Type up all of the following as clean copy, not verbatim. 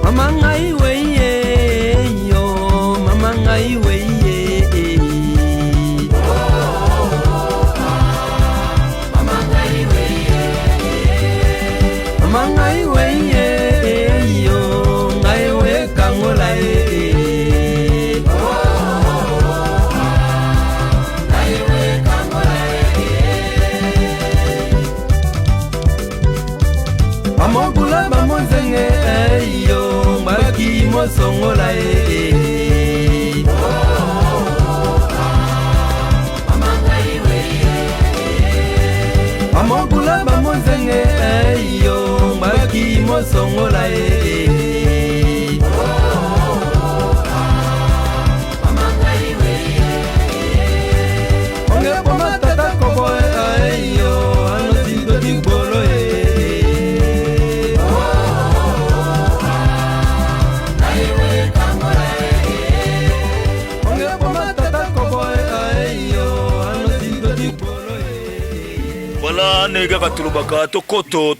Mama ngai weye yo, mama ngai weye. Mama ngai weye, mama ngai weye yo, ngai we kangola ngai we kangola Amogula bamonzenge yo, mbaki mosongola Amogula bamonzenge yo, mbaki mosongola Onge poma tata kobo yo, ano sido digbolo Voilà, nega katulubaka tokoto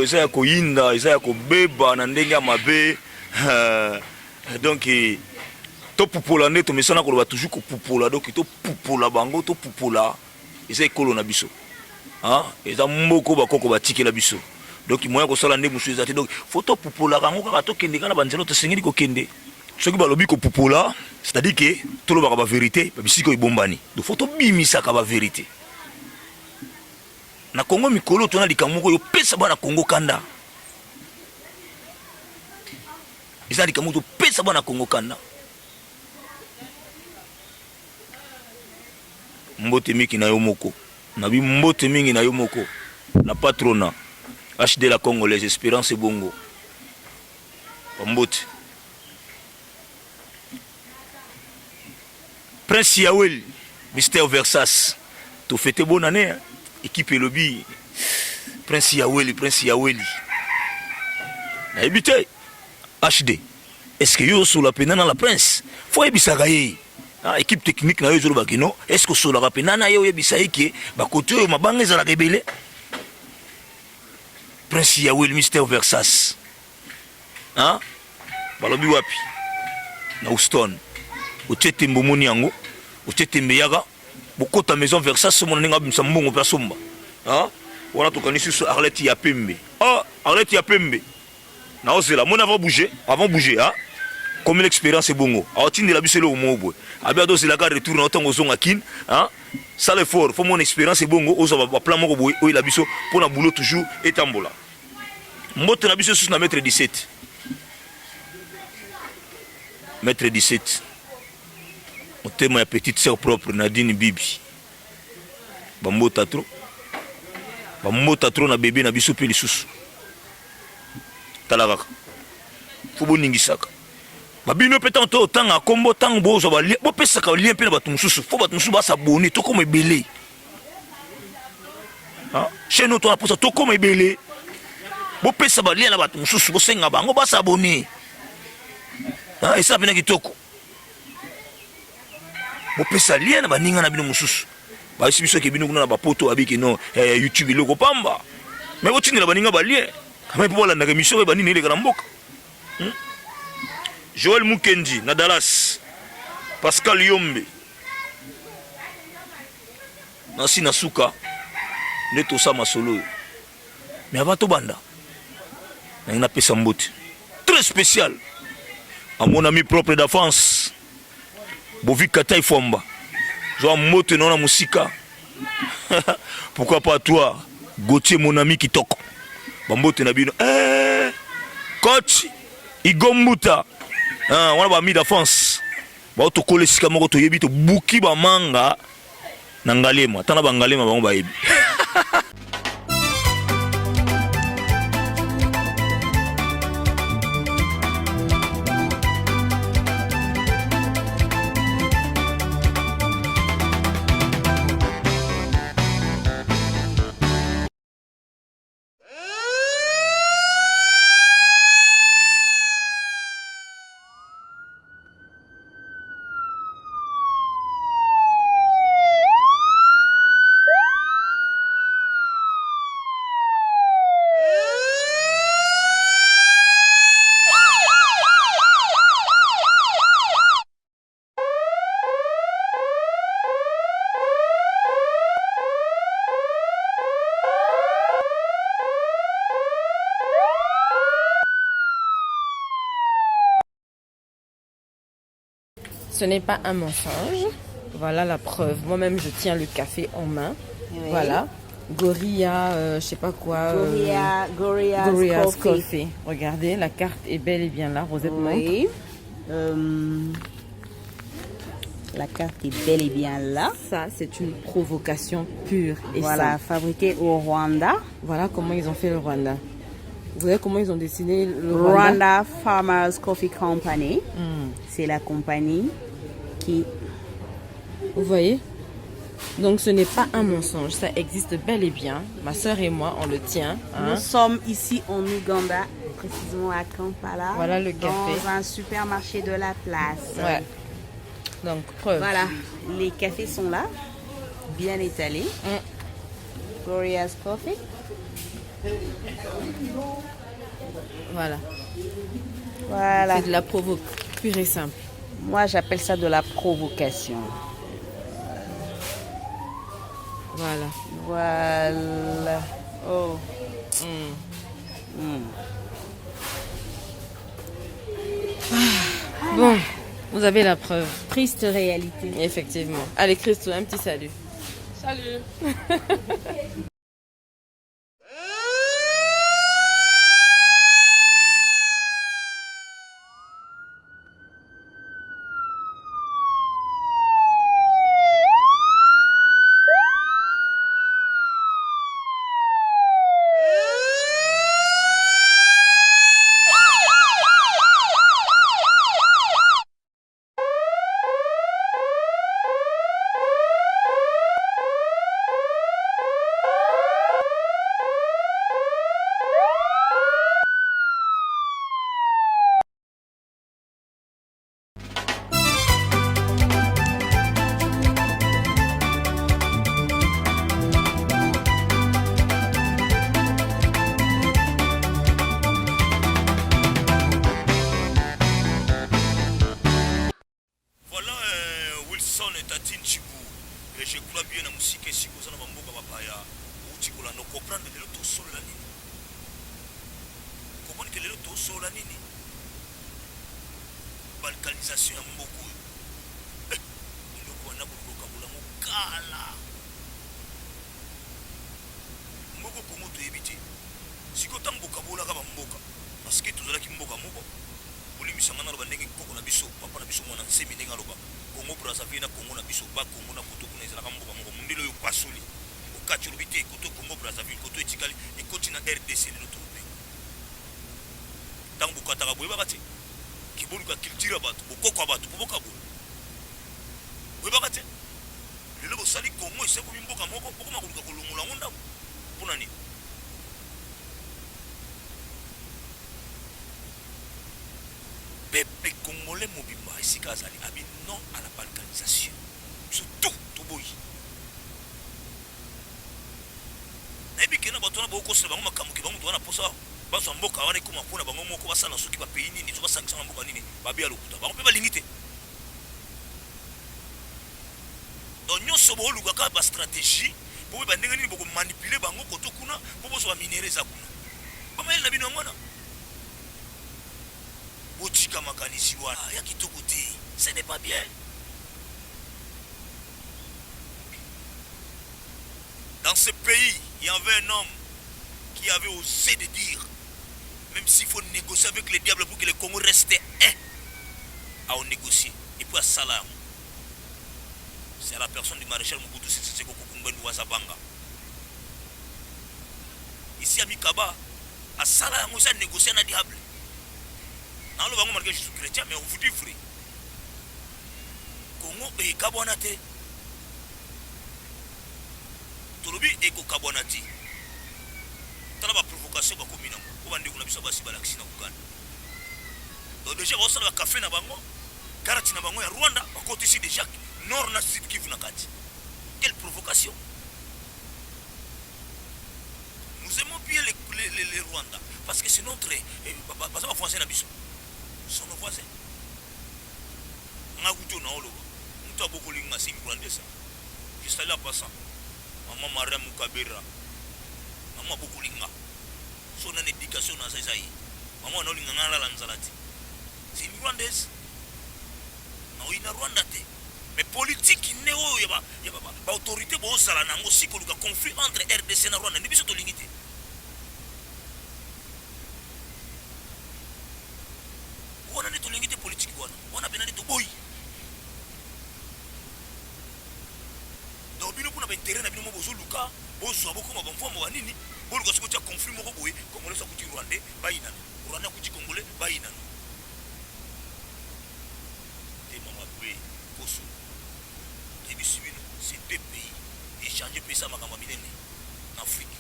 eza ya koyinda eza ya kobeba na ndenge ya mabe. Donc topupula nde tomesana koloba toujours kopupula, donc topupula bango, topupula eza ekolo na biso, eza mboko bakoko batikela biso, donc moya kosala nde mosu eza te, donc faut topupula kango kaka tokende kana banzela tosengeli kokende. Soki balobi kopupula, c'est-à-dire que tolobaka ba vérité babisiko ebombani, donc faut tobimisaka ba vérité. Na Congo mikolo tona likamoko yo pesa bana Congo kanda. Isa likamoko pesa bana Congo kanda. Mbote miki na yo moko. Nabi mbote mingi na yo moko. Na patrona HD la Congolaise Espérance Bongo. Mbote. Prince Yawel, Mystère Versas. Tu fêtes bonne année, hein? Équipe lobby. Prince Yaweli. Na ebité HD. Est-ce que yo sur la penana la Prince? Faut ebisaka ye. Équipe technique na yo zolo bakino. Est-ce que sur la penana yo ebisaka ke ba kote yo mabanga za la rebelle? Prince Yaweli Mystère Versas. Balobi wapi? Na Houston. Otete mbomoni yango. Otete mbeyaga. Bokota maison Versas mon ninga bimsa mbongo persomba. Wana tokanisi sur Arlette Yapembe. Arlette Yapembe. Na osela mon avant bouger, comme l'expérience est bongo. Tindi la biselo mobo. Abi ado zela ka retour na otango zonga kin, ça l'effort, faut mon expérience est bongo, oza ba plan moko boy, la biso pour na boulot toujours etambola. Mbote na biso sous na mètre 17. Mètre 17. Mon thème est petite sœur propre Nadine Bibi. Bambota trop na bébé na biso pe lisusu. Talaka. Fubo ningisaka. Babino petant to tanga kombo tang bozo ba bo pesaka lien pe na batu mususu. Fo batu mususu ba s'abonner to comme ebele. Chez nous to na posa to comme ebele. Bo pesa ba lien na batu mususu bo senga bango ba s'abonner. Et ça pena kitoko. Bopesa lien na baninga na bino mususu ba isi biso ke bino kuna na bapoto abiki no YouTube loko pamba mais otindela baninga ba lien kama ipo la ndaka mission ba nini ile kana mboka. Joel Mukendi na Dallas, Pascal Yombe nasi na suka neto sama solo mais avant to banda na pesa mbote très spécial à mon ami propre d'enfance Bovi Katai Fomba. Joa mote non na musika. Pourquoi pas toi, Gauthier mon ami Kitoko. Bambote na bino. Coach Igombuta. On a ba mi d'enfance. Ba to kole sika moko to yebi to buki ba manga na ngalema. Tana ba ngalema bango ba yebi. ce n'est pas un mensonge. Voilà la preuve. Moi-même, je tiens le café en main. Oui. Voilà. Gorilla, je sais pas quoi. Gorilla's Coffee. Regardez, la carte est bel et bien là. Rosette montre. Oui. La carte est bel et bien là. Ça, c'est une provocation pure et Voilà, simple. fabriqué au Rwanda. Voilà comment ils ont fait le Rwanda. Vous voyez comment ils ont dessiné le Rwanda? Rwanda Farmers Coffee Company. C'est la compagnie qui... Vous voyez? Donc ce n'est pas un mensonge, ça existe bel et bien. Ma soeur et moi, on le tient. Nous sommes ici en Ouganda, précisément à Kampala. Voilà le café. Dans un supermarché de la place. Ouais. Donc preuve. Voilà, les cafés sont là, bien étalés. Gorilla's Coffee. Voilà. Voilà. C'est de la provoque, pure et simple. Moi, j'appelle ça de la provocation. Voilà. Voilà. Oh. Bon, vous avez la preuve. Triste réalité. Effectivement. Allez Christo, un petit salut. Salut. Voilà Wilson et Tatine Chibou. Et je crois bien à musique et si vous en avez un peu papaya. Ou tu peux nous comprendre de l'autre sol la nini. Comment que l'autre sol la nini? Balkanisation ya mboko. Ndoko wana buloka bulango kala. Mboko kongo to ebiti. Siko tamboka bolaka ba mboka. Parce que tozala ki mboka moko. Olimisanga na bandenge koko na biso papa na biso mwana nsemi ndenge aloba Congo Brazzaville na Congo na biso ba Congo na koto kuna ezalaka mboka moko mundelo yo kwasoli okati olobi te koto Congo Brazzaville koto etikali ekoti na RDC lelo tobe ntango bokataka boyebaka te kiboluka culture ya bato bokoko ya bato boboka boye boyebaka te lelo bosali Congo esekomi mboka moko bokoma koluka kolongola ngo ndako mpona nini? Peuple congolais mobimba esika azali abi non à la balkanisation surtout toboyi nayebi kena bato wana bokosela bango makambo ke bango to wana posa bazwa mboka wana ekoma mpona bango moko basala soki bapeyi nini to basangisanga mboka nini babi ya lokuta bango mpe balingi te donc nyonso boolukaka bastratégie po boyeba ndenge nini bokomanipule bango koto kuna po bozwa baminere eza kuna bamayele na bino yango wana Botika makanisi wana ya kitoko te, ce n'est pas bien. Dans ce pays, il y avait un homme qui avait osé de dire, même s'il faut négocier avec le diable pour que le Congo reste un, à en négocier. Et puis à Salam, c'est la personne du maréchal Mobutu Sese Seko Kukumba Nwazabanga. Ici à Mikaba, à Salam, on a négocié avec le diable. Alors, on va marquer Jésus chrétien, mais on vous dit vrai. Congo et Kabonate. Tolobi et Kabonati. T'as la provocation, bah, comme il y a un peu de basi balaxi na Uganda. Donc, déjà, on a un café na bango, Karati na bango, ya Rwanda, à côté ici déjà, Nord na Sud Kivu na Kati. Quelle provocation! Nous aimons bien les Rwandais, parce que c'est notre. Parce que français na biso. Sont nos voisins. Naguto na olo. Mutu aboko linga si Rwandesa. Juste là passant. Maman Maria Mukabera. Maman aboko linga. Son éducation na Zaï. Maman na linga ngala la nzalati. C'est une Rwandaise. Na oyina Rwanda te mais politique ne oyo ya ba autorité bozala nango sikoluka conflit entre RDC na Rwanda ndi biso tolingi te wana nde tolingi te politique wana pena nde toboyi donc bino mpona baintere na bino mo bozoluka bozwa bokoma bamvwambo banini boluka soki otia conflit moko boye congolais akuti rwandais bayinana rwanda akuti congolais bayinana te mama pe poso yebisi bino c'est deux pays échange mpe esa makambo ya minene na afrique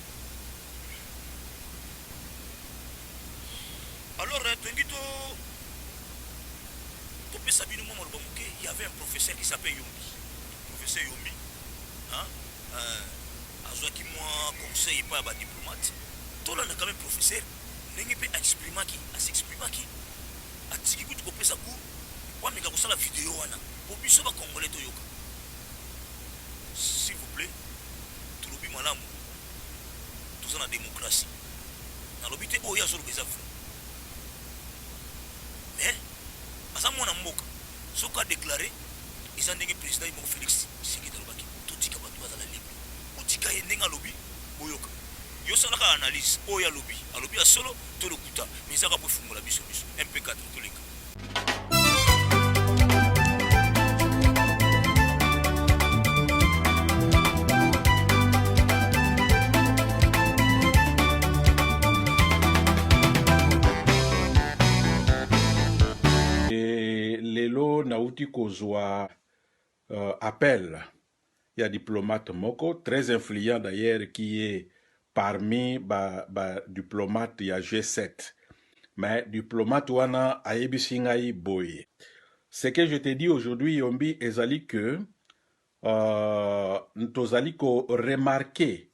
alors tolingi topesa bino mwa maloba moke y avait un professeur qui s'appelle Yombi professeur Yombi azwaki mwa conseil epai ya badiplomate tolanda quand même professeur ndenge mpe s'exprimaki atiki kutu kopesa cour wameka kosala video wana po biso bacongolais toyoka s'il vous plaît tolobi malamu toza na démocratie nalobi te oyo azoloba eza vrai mais aza mwana mboka soki adeklare eza ndenge président ye moko félix tshisekedi alobaki totika bato bazala libre otika ye ndenge alobi boyoka yo salaka analyse oyo alobi ya solo tolokuta mais ezaka po efungola biso mp4 toleka lelo nauti kozwa appel ya diplomate moko très influent d'ailleurs qui est parmi diplomate ya G7 mais diplomate wana ayebisi ngai boye ce que je te dis aujourd'hui Yombi ezali que tozali ko remarquer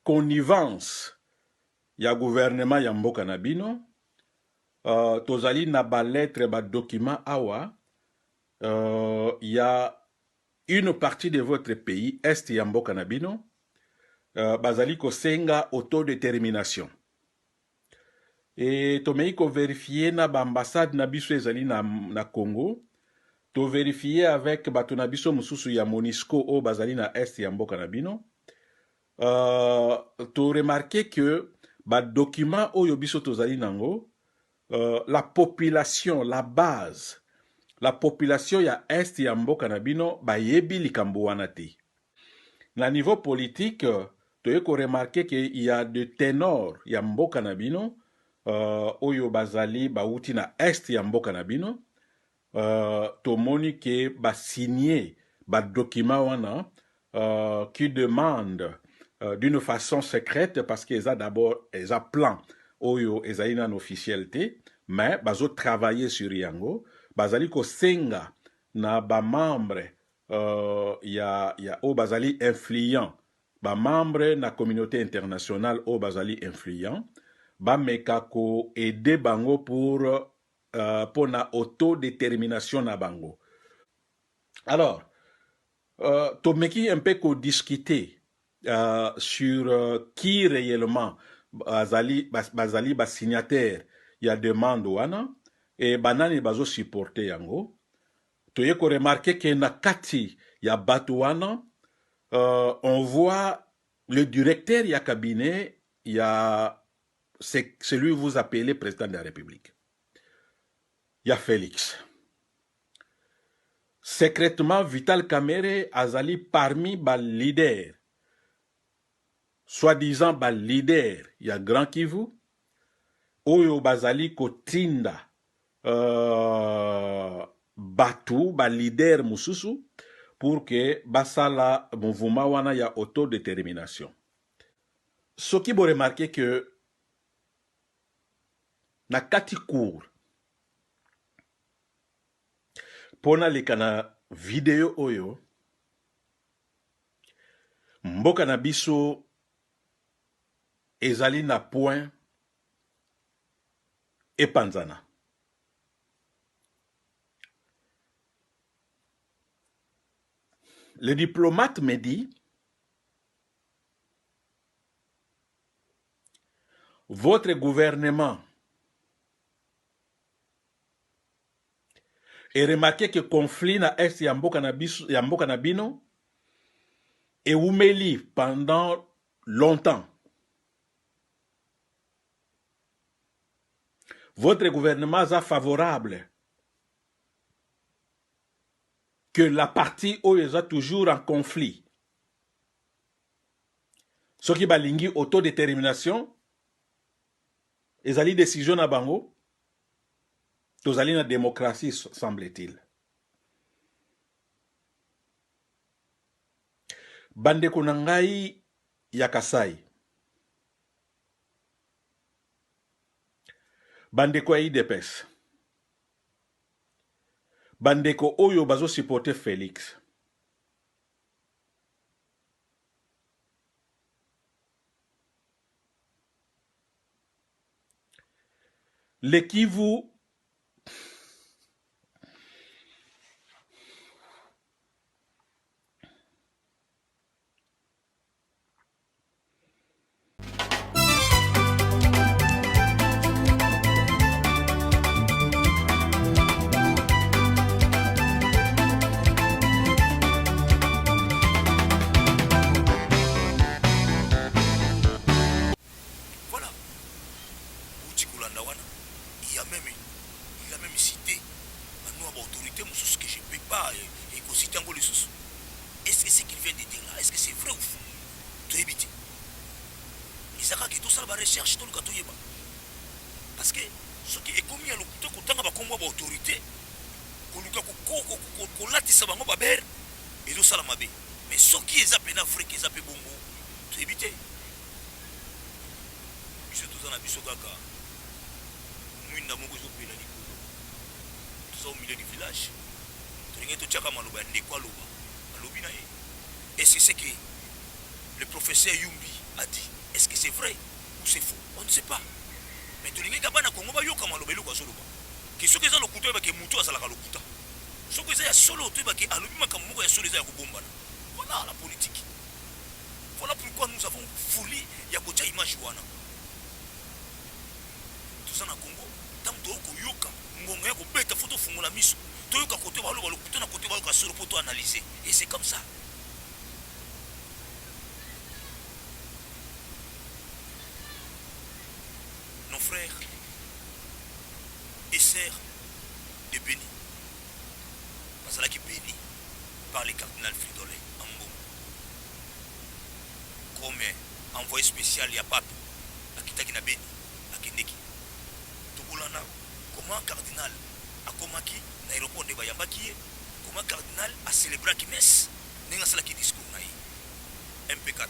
connivence ya gouvernement ya mboka na bino tozali na ba lettre ba document awa y a une partie de votre pays est ya mboka na bino bazali kosenga autodétermination et tomei ko vérifier na ba ambassade na biso ezali na Congo to vérifier avec bato na biso mususu ya MONUSCO o bazali na est ya mboka na bino to remarquer que ba document oyo biso tozali nango la population, la base, la population ya est ya mboka na bino bayebi likambo wana te. Na niveau politique, toye ko remarquer que il y a de ténors ya mboka na bino oyo bazali bauti na est ya mboka na bino tomoni ke ba signer ba document wana qui demande d'une façon secrète parce que ça d'abord eza plan oyo ezali nan officialité mais bazo travailler sur yango bazali ko senga na ba membre ya o bazali influent ba membre na communauté internationale o bazali influent ba meka ko aider bango pour na autodétermination na bango. Alors to meki un peu ko discuter sur qui réellement bazali signataire ya demande wana et banani bazo supporter yango toye ko remarquer que na kati ya bato wana on voit le directeur ya cabinet ya c'est celui que vous appelez président de la République ya Félix secrètement Vital Kamerhe azali parmi ba leader soi-disant ba leader ya Grand Kivu oyo bazali kotinda batu ba leader mususu pour que basala mouvement wana ya autodétermination. Ce qui vous remarquer que na kati cour pona lekana video oyo mboka na biso ezali na point epanzana. Le diplomate me dit votre gouvernement Et remarquez que le conflit na est ya mboka na bino et oumeli pendant longtemps. Votre gouvernement est favorable que la partie où ils sont toujours en conflit. Ce qui balingi autodétermination, ils ont décision à bango, ils ont la démocratie, semble-t-il. Bande kunangai yakasai. Bandeko IDPS. Bandeko oyo bazo supporter Félix. Le Kivu il a même cité une autorité que je ne peux pas citer encore les sous. Est-ce que ce qu'il vient de dire là, est-ce que c'est vrai ou faux? Tu évites. Ils ont dit tout ça la recherche dans le gâteau. Parce que ce qui est commis à l'autorité, quand on a une autorité, qu'on l'a dit ça va baber et tout ça la mabé. Mais ce qui est appelé en Afrique, ils appellent bongo. Tu évites. Je suis tout en abisso kaka. Nous n'avons pas besoin de tout ça au milieu du village. Et c'est ce que le professeur Yumbi a dit. Est-ce que c'est vrai ou c'est faux? On ne sait pas. Mais tu n'as pas de Congo, tu n'as pas de Congo. Qui sont les gens qui ont été moutus à la Kalokuta. Ceux qui ont solo, tu as été voilà la politique. Voilà pourquoi nous avons foulé Yakocha image. Tout ça dans le Congo, tant que yoka, ngonga ya kobeta photo fungola miso. Toyoka côté ba lo kuta na côté ba ka solo poto analyser et c'est comme ça. Nos frères et sœurs de Béni, parce là qui béni par le cardinal Fridolin Ambongo, comme envoyé spécial il y a pape à Kitaki na Béni à Kendeki. Comment un cardinal a comaki l'aéroport de Bayambaki, comment un cardinal a célébré qui messe, n'est-ce pas qui discours MP4.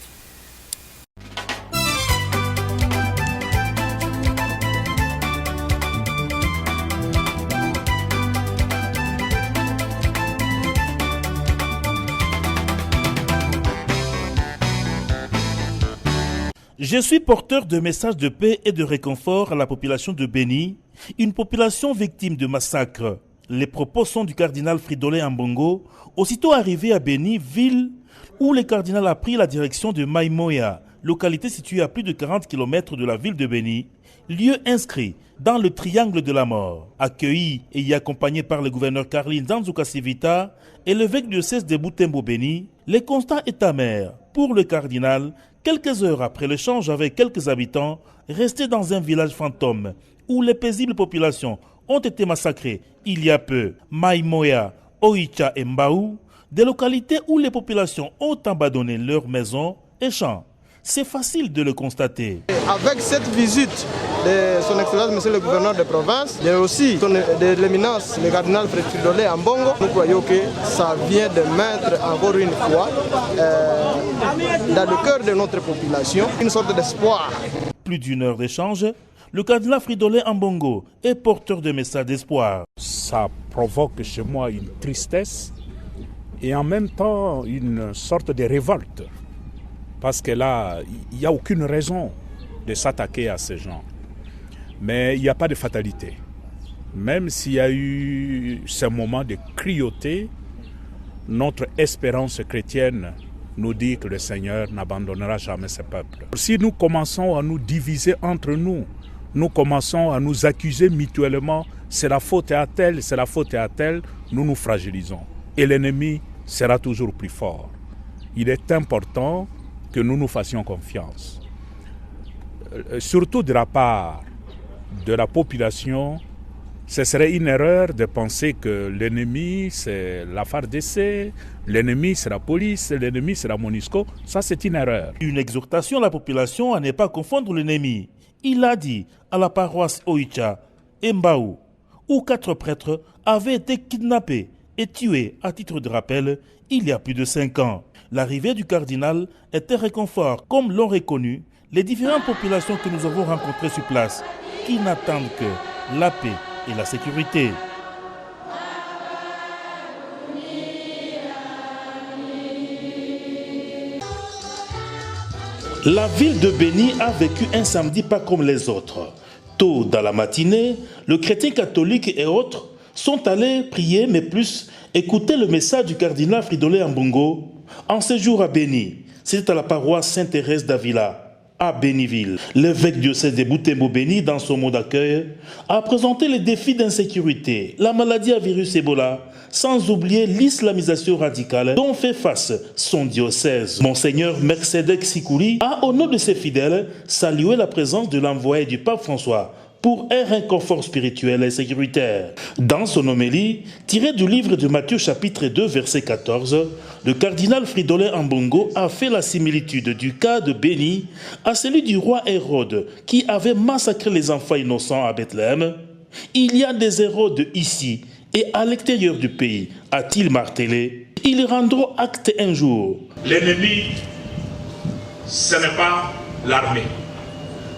Je suis porteur de messages de paix et de réconfort à la population de Béni, une population victime de massacres. Les propos sont du cardinal Fridolin Ambongo, aussitôt arrivé à Béni, ville où le cardinal a pris la direction de Maïmoya, localité située à plus de 40 km de la ville de Béni, lieu inscrit dans le triangle de la mort. Accueilli et y accompagné par le gouverneur Carline Zanzouka Sivita et l'évêque du diocèse de Butembo Béni, le constat est amer pour le cardinal. Quelques heures après l'échange avec quelques habitants restés dans un village fantôme où les paisibles populations ont été massacrées il y a peu, Maïmoya, Oicha et Mbaou, des localités où les populations ont abandonné leurs maisons et champs. C'est facile de le constater. Avec cette visite de son Excellence, Monsieur le gouverneur de province, et aussi de l'éminence, le cardinal Fridolin Ambongo, nous croyons que ça vient de mettre encore une fois dans le cœur de notre population une sorte d'espoir. Plus d'une heure d'échange, le cardinal Fridolin Ambongo est porteur de messages d'espoir. Ça provoque chez moi une tristesse et en même temps une sorte de révolte. Parce que là, il n'y a aucune raison de s'attaquer à ces gens. Mais il n'y a pas de fatalité. Même s'il y a eu ce moment de cruauté, notre espérance chrétienne nous dit que le Seigneur n'abandonnera jamais ses peuples. Si nous commençons à nous diviser entre nous nous commençons à nous accuser mutuellement, c'est la faute à tel, c'est la faute à tel, nous nous fragilisons. Et l'ennemi sera toujours plus fort. Il est important que nous nous fassions confiance. Surtout de la part de la population, ce serait une erreur de penser que l'ennemi c'est la FARDC, l'ennemi c'est la police, l'ennemi c'est la MONUSCO. Ça c'est une erreur. Une exhortation à la population à ne pas confondre l'ennemi. Il a dit à la paroisse Oicha, Mbaou, où 4 prêtres avaient été kidnappés et tués à titre de rappel il y a plus de 5 ans. L'arrivée du cardinal était réconfort, comme l'ont reconnu les différentes populations que nous avons rencontrées sur place, qui n'attendent que la paix et la sécurité. La ville de Béni a vécu un samedi pas comme les autres. Tôt dans la matinée, le chrétien catholique et autres sont allés prier, mais plus écouter le message du cardinal Fridolin Ambongo en séjour à Béni. C'était à la paroisse Sainte-Thérèse d'Avila, à Béniville. L'évêque diocèse de Butembo Béni, dans son mot d'accueil, a présenté les défis d'insécurité, la maladie à virus Ebola, sans oublier l'islamisation radicale dont fait face son diocèse. Monseigneur Mercedek Sikouli a, au nom de ses fidèles, salué la présence de l'envoyé du pape François pour un réconfort spirituel et sécuritaire. Dans son homélie, tirée du livre de Matthieu chapitre 2 verset 14, le cardinal Fridolin Ambongo a fait la similitude du cas de Béni à celui du roi Hérode qui avait massacré les enfants innocents à Bethléem. Il y a des Hérodes ici et à l'extérieur du pays, a-t-il martelé. Ils rendront acte un jour. L'ennemi, ce n'est pas l'armée.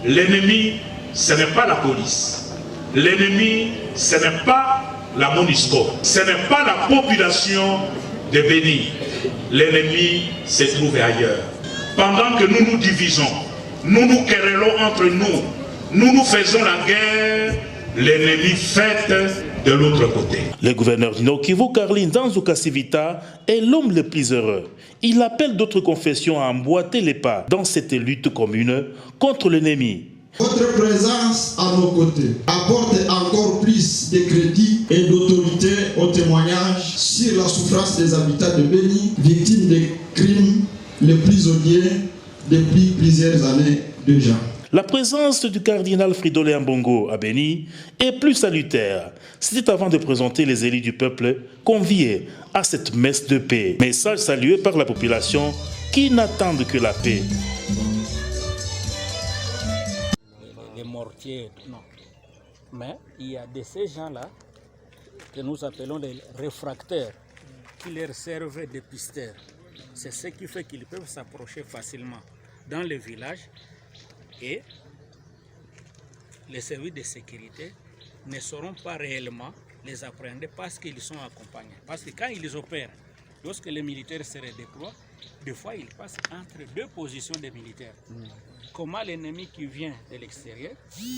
L'ennemi, ce n'est pas la police. L'ennemi, ce n'est pas la MONUSCO. Ce n'est pas la population de Béni. L'ennemi se trouve ailleurs. Pendant que nous nous divisons, nous nous querellons entre nous, nous nous faisons la guerre, l'ennemi fait de l'autre côté. Le gouverneur du Nord Kivu, Karlin Danzuka Sivita, est l'homme le plus heureux. Il appelle d'autres confessions à emboîter les pas dans cette lutte commune contre l'ennemi. Votre présence à nos côtés apporte encore plus de crédit et d'autorité au témoignage sur la souffrance des habitants de Béni, victimes des crimes les plus odieux depuis plusieurs années déjà. La présence du cardinal Fridolin Ambongo à Béni est plus salutaire. C'était avant de présenter les élus du peuple conviés à cette messe de paix. Message salué par la population qui n'attendent que la paix. Les mortiers, non. Mais il y a de ces gens-là que nous appelons les réfractaires qui leur servent de pisteurs. C'est ce qui fait qu'ils peuvent s'approcher facilement dans les villages. Et les services de sécurité ne sauront pas réellement les appréhender parce qu'ils sont accompagnés. Parce que quand ils opèrent, lorsque les militaires se redéploient, des fois ils passent entre deux positions de militaires. Comment l'ennemi qui vient de l'extérieur,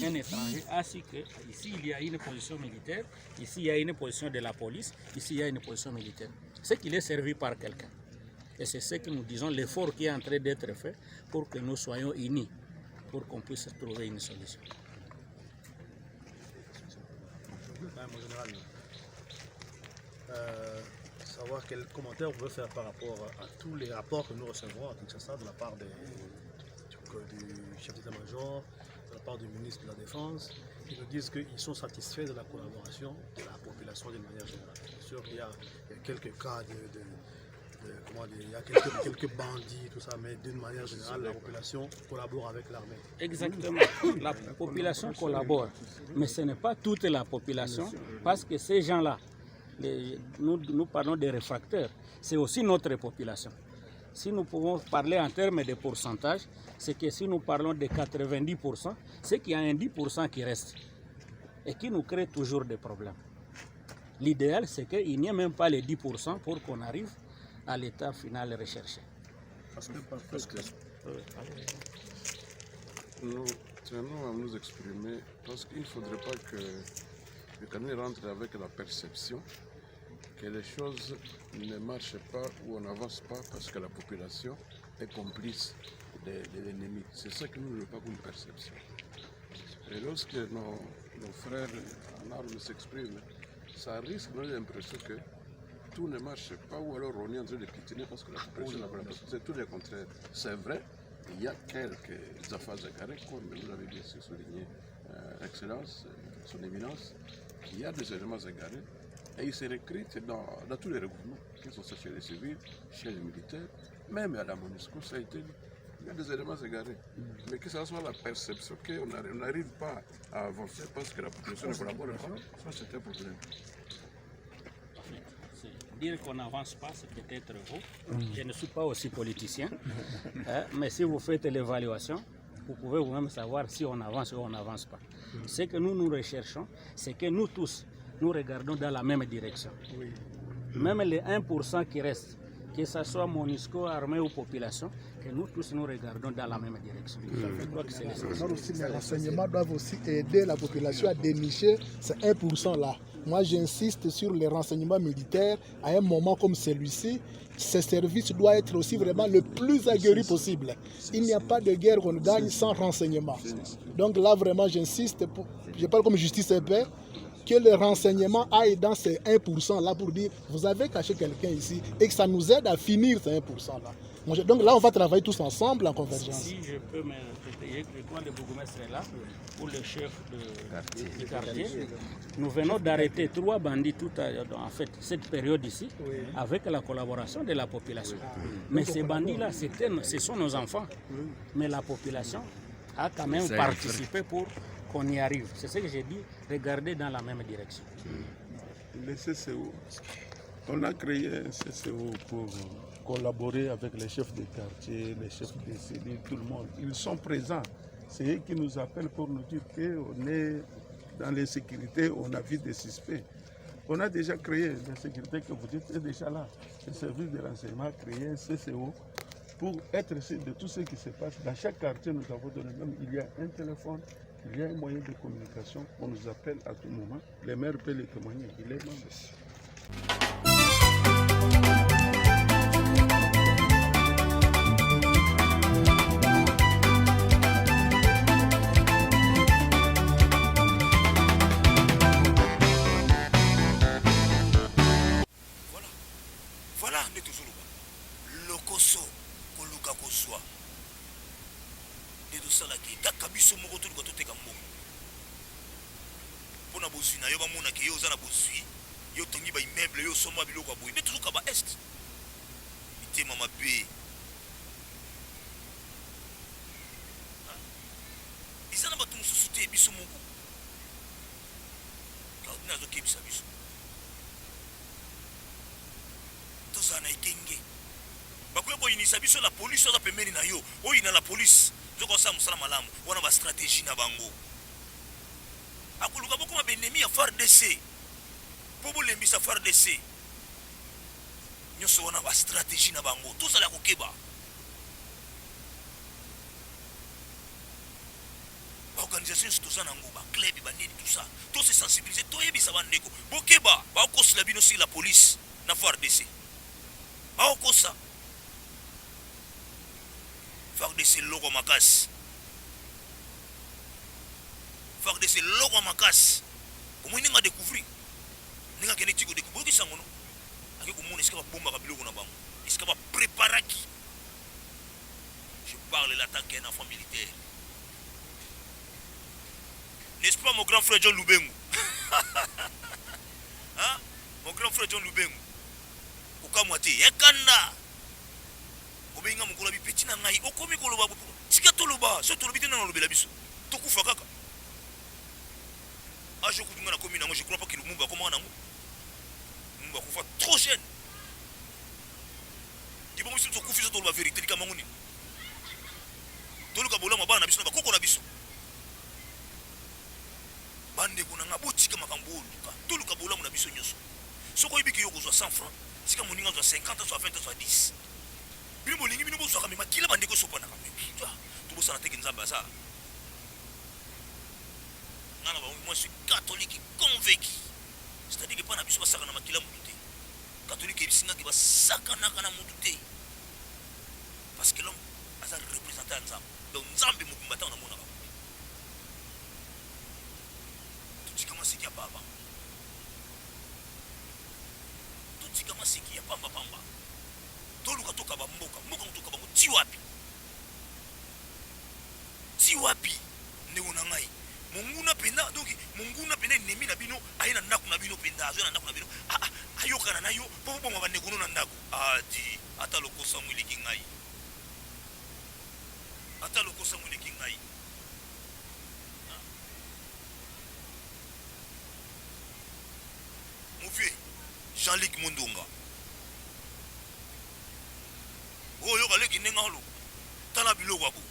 un étranger, ainsi que ici il y a une position militaire, ici il y a une position de la police, ici il y a une position militaire. C'est qu'il est servi par quelqu'un. Et c'est ce que nous disons, l'effort qui est en train d'être fait pour que nous soyons unis, pour qu'on puisse trouver une solution. Mon général, savoir quel commentaire vous pouvez faire par rapport à tous les rapports que nous recevons à Kinshasa de la part du chef d'état-major, de la part du ministre de la Défense. Ils nous disent qu'ils sont satisfaits de la collaboration de la population d'une manière générale. Bien sûr qu'il y a quelques cas il y a quelques bandits, tout ça, mais d'une manière générale, la population collabore avec l'armée. Exactement, la population collabore, mais ce n'est pas toute la population, parce que ces gens-là, nous parlons des réfractaires, c'est aussi notre population. Si nous pouvons parler en termes de pourcentage, c'est que si nous parlons de 90%, c'est qu'il y a un 10% qui reste et qui nous crée toujours des problèmes. L'idéal, c'est qu'il n'y ait même pas les 10% pour qu'on arrive à l'état final recherché. Nous tenons à nous exprimer parce qu'il ne faudrait pas que le Cameroun rentre avec la perception que les choses ne marchent pas ou on n'avance pas parce que la population est complice de l'ennemi. C'est ça que nous ne voulons pas comme perception. Et lorsque nos frères en armes s'expriment, ça risque de donner l'impression que tout ne marche pas, ou alors on est en train de quitter parce que la population n'a pas la possibilité. C'est tout le contraire. C'est vrai, il y a quelques affaires égarées, comme vous l'avez bien souligné, Excellence, son éminence, il y a des éléments égarés, et ils se recrutent dans tous les regroupements, qu'ils sont chez les civils, chez les militaires, même à la MONUSCO, ça a été dit. Il y a des éléments égarés. Mais que ce soit la perception qu'on n'arrive pas à avancer parce que la population ne collabore pas, ça c'est un problème. Dire qu'on n'avance pas, c'est peut-être vous. Je ne suis pas aussi politicien, mais si vous faites l'évaluation, vous pouvez vous-même savoir si on avance ou on n'avance pas. Ce que nous recherchons, c'est que nous tous, nous regardons dans la même direction. Même les 1% qui restent, que ce soit MONUSCO, armée ou population, que nous tous nous regardons dans la même direction. Je crois que c'est l'essentiel. Aussi, les renseignements doivent aussi aider la population à dénicher ces 1%-là. Moi, j'insiste sur les renseignements militaires. À un moment comme celui-ci, ces services doivent être aussi vraiment le plus aguerris possible. Il n'y a pas de guerre qu'on gagne sans renseignement. Donc là, vraiment, j'insiste, je parle comme justice et paix, que les renseignements aillent dans ces 1% là pour dire vous avez caché quelqu'un ici et que ça nous aide à finir ces 1% là. Donc là, on va travailler tous ensemble en convergence. Si je peux me répéter, quand le bourgmestre est là, pour le chef du quartier, nous venons d'arrêter 3 bandits en fait, cette période ici, avec la collaboration de la population. Mais ces bandits-là, ce sont nos enfants. Mais la population a quand même participé pour qu'on y arrive. C'est ce que j'ai dit, regardez dans la même direction. Le CCO, on a créé un CCO pour collaborer avec les chefs de quartier, les chefs de cellules, tout le monde. Ils sont présents. C'est eux qui nous appellent pour nous dire qu'on est dans l'insécurité, on a vu des suspects. On a déjà créé l'insécurité que vous dites est déjà là. Le service de renseignement a créé un CCO pour être sûr de tout ce qui se passe. Dans chaque quartier, nous avons donné même, il y a un téléphone, il y a un moyen de communication, on nous appelle à tout moment. Les maires peuvent les témoigner, il est membre. Voilà, nde tozoloba lokoso koluka kozwa nde tosalaki kaka biso moko toluka toteka mbongo mpo na bozwi na yo bamonaki yo oza na bozwi yo tongi baimmeuble yo osomba biloko ya boye nde tozoka baeste mitema mabe eza na bato mosusu te biso moko kaudina azokebisa biso tozala na ekenge bakoya koyinisa biso la polisi oza pembeni na yo oyina la polisi zokosala mosala malamu wana bastratégie na bango akoluka bokoma baennemi ya FARDC mpo bolembisa FARDC nyonso wana bastratégie na bango tozala ya kokeba baorganisation nyonso toza nango baclub banini tusa tose sensibilize toyebisa bandeko bokeba baokosela bino si la polisi na FARDC baokosa FARDC loko makasi FARDC loko makasi komoi ndenge adécouvrir ndenge akende ti kodécouvrir boyokisa ngono ake komona esika babombaka biloko na bango esika bapréparaki je parle l'attaque un enfant militaire n'est-ce pas mon grand frère John Lubengu hein? Mon grand frère John Lubengu okamwa te ekanda obenga mokolo bipeti na ngai okomi koloba tika toloba so tolobi te na lobela biso tokufa kaka je kudunga na komi nango je crois pas que Lumumba komanga nango Lumumba kufa trop jeune dibo musu tokufi so toloba vérité lika mango ni toluka bolama bana biso na bakoko na biso bande kunanga botika makambo oluka toluka bolamu na biso nyonso soko ibiki yo kozwa 100 francs sika moninga zwa 50 zwa 20 zwa 10 bino bolingi bino bozwaka mema kila bandeko sopanaka tobosana teke nzambe aza ngana moi je suis catholique convaincu c'est-à-dire que pana biso basaka na makila mutu te catholique ebisingaki basakanaka na mutu te parce que l'homme aza représentant ya nzambe donc nzambe mokumba ntango namonaka masiki ya baba. Totika masiki ya pamba pamba. Toluka toka ba mboka toka bango ti wapi. Ti wapi ne unangai. Munguna penda donc munguna penda nemi na bino ayina ndaku na bino penda azo na ndaku na bino. Ayokana nayo po bongo ba negono na ndaku. Di ata lokosa mwili kingai. Ata lokosa mwili kingai. Jean-Luc Mundunga. Oh, yo kale kinenga holo. Tala biloko ako.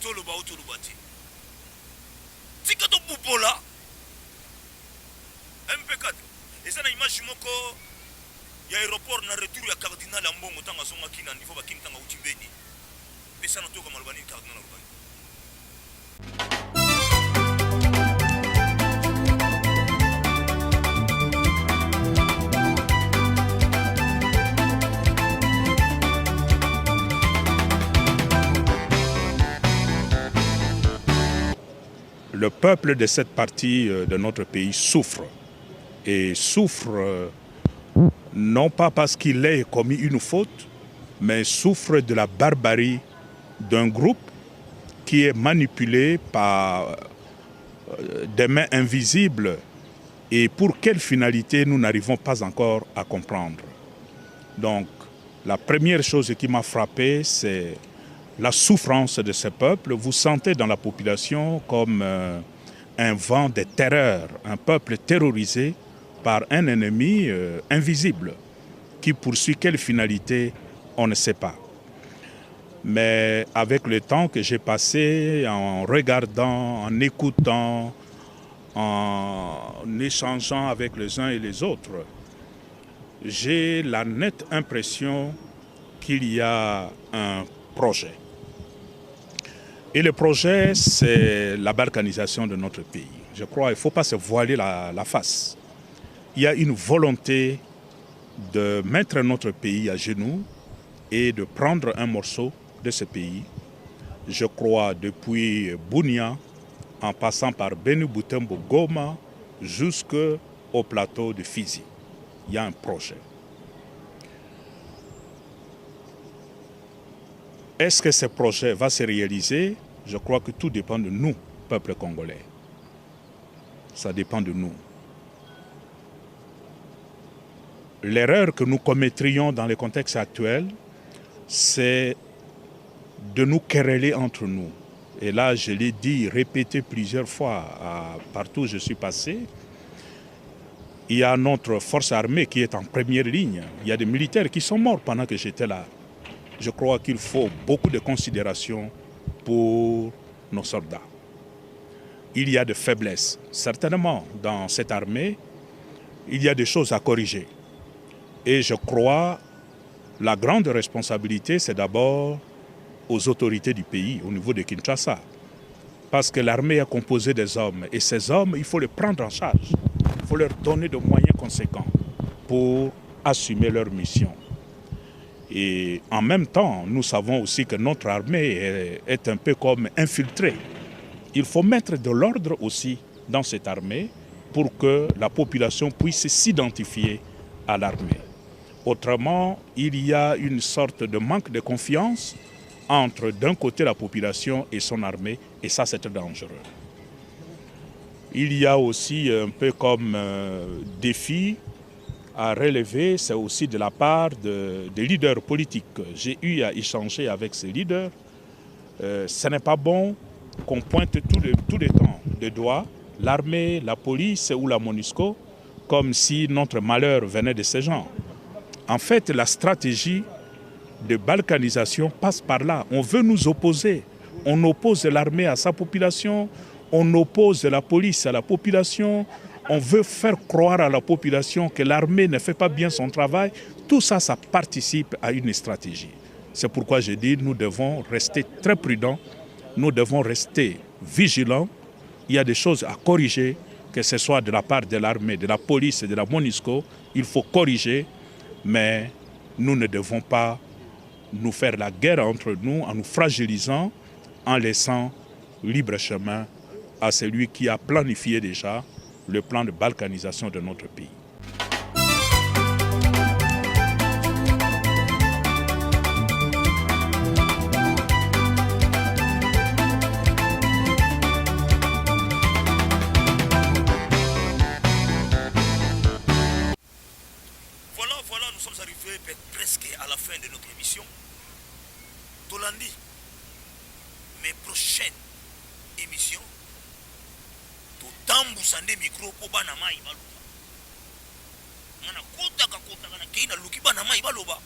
Tolo ba utolo bati. Tika to pupola. MP4. Eza na image moko ya aéroport na retour ya cardinal Ambongo tanga songa kina ndifo bakini tanga utimbeni. Pesa na toka malobani cardinal Rubani. Le peuple de cette partie de notre pays souffre. Et souffre non pas parce qu'il ait commis une faute, mais souffre de la barbarie d'un groupe qui est manipulé par des mains invisibles et pour quelle finalité nous n'arrivons pas encore à comprendre. Donc, la première chose qui m'a frappé, c'est la souffrance de ce peuple. Vous sentez dans la population comme un vent de terreur, un peuple terrorisé par un ennemi invisible qui poursuit quelle finalité, on ne sait pas. Mais avec le temps que j'ai passé en regardant, en écoutant, en échangeant avec les uns et les autres, j'ai la nette impression qu'il y a un projet. Et le projet, c'est la balkanisation de notre pays. Je crois qu'il ne faut pas se voiler la face. Il y a une volonté de mettre notre pays à genoux et de prendre un morceau de ce pays. Je crois depuis Bunia, en passant par Beni Butembo Goma, jusqu'au plateau de Fizi. Il y a un projet. Est-ce que ce projet va se réaliser? Je crois que tout dépend de nous, peuple congolais. Ça dépend de nous. L'erreur que nous commettrions dans le contexte actuel, c'est de nous quereller entre nous. Et là, je l'ai dit, répété plusieurs fois, partout où je suis passé, il y a notre force armée qui est en première ligne. Il y a des militaires qui sont morts pendant que j'étais là. Je crois qu'il faut beaucoup de considération pour nos soldats. Il y a de faiblesses. Certainement, dans cette armée, il y a des choses à corriger. Et je crois la grande responsabilité, c'est d'abord aux autorités du pays, au niveau de Kinshasa. Parce que l'armée est composée des hommes. Et ces hommes, il faut les prendre en charge. Il faut leur donner de moyens conséquents pour assumer leur mission. Et en même temps, nous savons aussi que notre armée est un peu comme infiltrée. Il faut mettre de l'ordre aussi dans cette armée pour que la population puisse s'identifier à l'armée. Autrement, il y a une sorte de manque de confiance entre d'un côté la population et son armée, et ça c'est dangereux. Il y a aussi un peu comme défi à relever, c'est aussi de la part des leaders politiques. J'ai eu à échanger avec ces leaders. Ce n'est pas bon qu'on pointe tout le temps de doigts l'armée, la police ou la MONUSCO comme si notre malheur venait de ces gens. En fait, la stratégie de balkanisation passe par là. On veut nous opposer. On oppose l'armée à sa population, on oppose la police à la population, on veut faire croire à la population que l'armée ne fait pas bien son travail. Tout ça, ça participe à une stratégie. C'est pourquoi je dis nous devons rester très prudents, nous devons rester vigilants. Il y a des choses à corriger, que ce soit de la part de l'armée, de la police et de la MONUSCO. Il faut corriger, mais nous ne devons pas nous faire la guerre entre nous en nous fragilisant, en laissant libre chemin à celui qui a planifié déjà le plan de balkanisation de notre pays. Voilà, nous sommes arrivés presque à la fin de notre émission. Tolandi, mes prochaines émissions, totambusande micro po bana mai baloba. Ngana kota na keina luki bana mai baloba.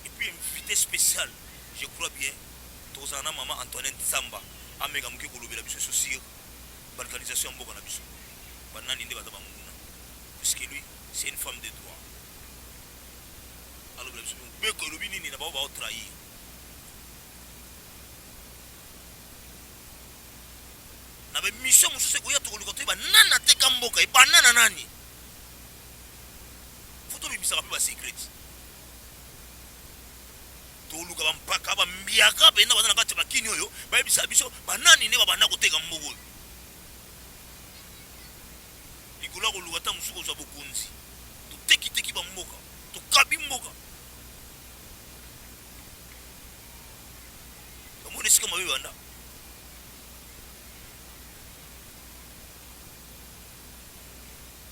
Et puis invité spécial, je crois bien, tozana maman Antoinette Zamba, amega muke kolobela biso sur balkanisation mboka na biso. Banani nde bataba munguna. Parce que lui, c'est une femme de droit. Alors, beko lobini ni na ba ba trahir. Na be mission mususu ko ya to ko to ba nana te kamboka e ba nana nani. Foto bi bisa ba secret. To luka ba mpaka ba mbiaka be na ba na kati ba kini oyo ba bisa biso ba nani ne ba ba na ko teka mbogo. Ikula ko luka ta musuko za bokunzi. To teki ba mboka, to kabi mboka. Kamone sika mawe banda.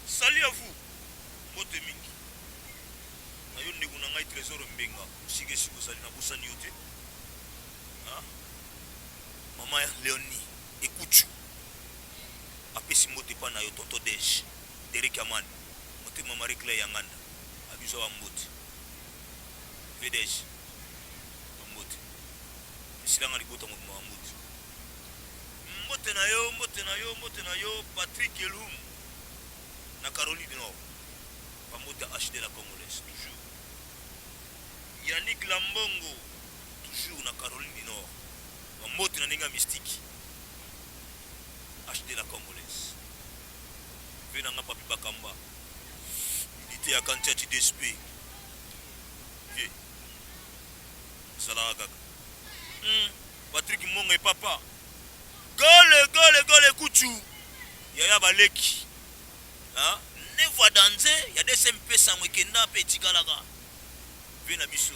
Salut à vous, Mote Mingi. Nayo ndeko na ngai trésor mbenga, sige siko sali na busani yote. Ah. Mama ya Léonie, Ekuchu. Apesi mote pa na yo tonto Dej, Derek Amani. Mote mama Marie-Claire Yanganda, abiso wa mbote. Vedej. Mbote. Isilanga libota mote mwa mbote. Mbote na yo, Patrick Elum. Na Caroline du Nord, Pambote HD la Congolaise, toujours. Yannick Lambongo, toujours na Caroline du Nord. Pambote na Ninga Mystique, HD la Congolaise. Venanga Papi Bakamba, unité à Kantiati DSP. Vieux, Salah Gaga. Patrick Monga et Papa. Gole, Kouchou. Yaya Baleki. Ah, ne voit danser, il y a des SMP sans week-end petit galaga. Vena biso,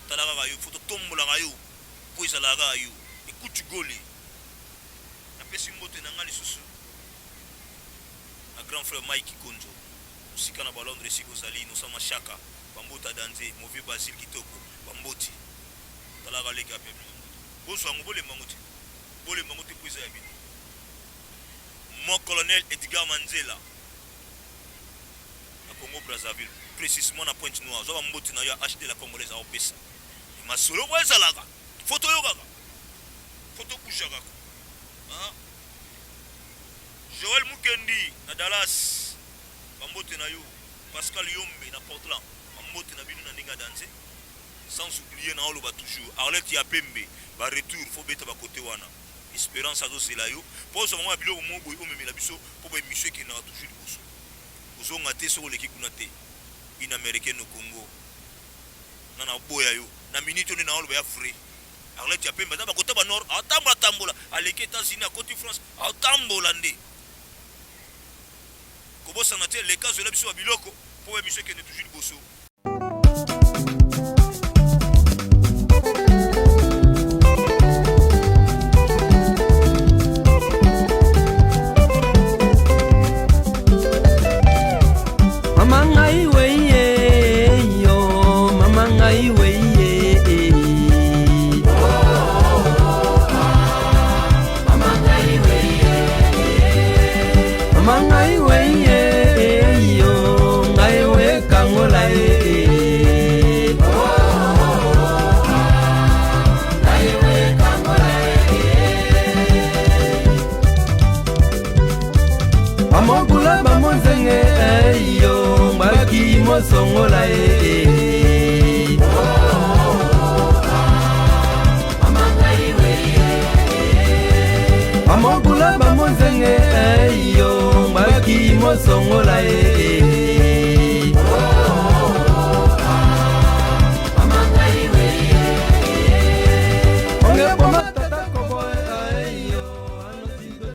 talaga yo, photo tombola yo, puis salaga yo, écoute goli. Na pesi mbote na ngali susu. Na grand frère Mike Konjo, usika na ballon de Siko Sali, nous sommes chaka, bambota danser, mauvais Basile Kitoko, bamboti. Talaga les gars peuple. Bonsoir ngobole mangote. Bole mangote puis ya bino. Mon colonel Edgar Manzela. Congo Brazzaville, précisément na Pointe Noire, zo mboti na yo acheter la Congolaise à opesa. Masolo kwa ezalaka. Photo yo kaka. Photo kushaka. Hein? Joël Mukendi na Dallas. Mboti na yo Pascal Yombe na Portland. Mboti na bino na ninga danser. Sans oublier na oloba toujours. Arlette ya Pembe, ba retour faut beta ba côté wana. Espérance azo sela yo. Pour ce moment bilo mo boy o memela biso pour ba monsieur qui na toujours liboso. Zonga te sur l'équipe kunate in américaine au Congo nana boya yo na minute on na olo ya free Arlette ya Pembe ba kota ba nord atambola aleke États-Unis à côté France atambola ndé ko bossa na te les cas de la biso biloko pour monsieur qui est toujours bosso. Songola Amogula bamonzenge yo mbaki mosongola